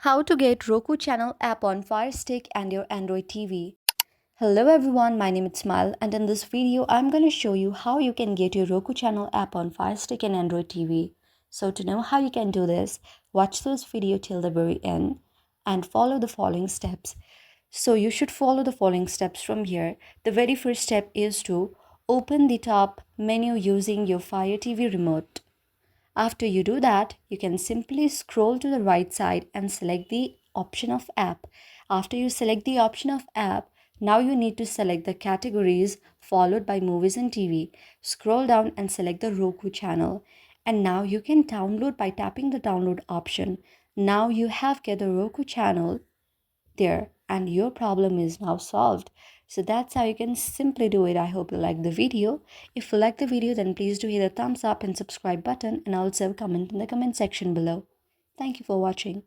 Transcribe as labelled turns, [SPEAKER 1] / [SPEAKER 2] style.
[SPEAKER 1] How to get Roku Channel app on Firestick and your Android TV. Hello everyone, my name is Smile and in this video I'm going to show you how you can get your Roku Channel app on Firestick and Android TV. So to know how you can do this, watch this video till the very end and follow the following steps. So you should follow the following steps from here. The very first step is to open the top menu using your Fire TV remote. After you do that, you can simply scroll to the right side and select the option of app. After you select the option of app, now you need to select the categories followed by movies and TV. Scroll down and select the Roku channel. And now you can download by tapping the download option. Now you have get the Roku channel there and your problem is now solved. So that's how you can simply do it. I hope you like the video. If you like the video, then please do hit the thumbs up and subscribe button and also comment in the comment section below. Thank you for watching.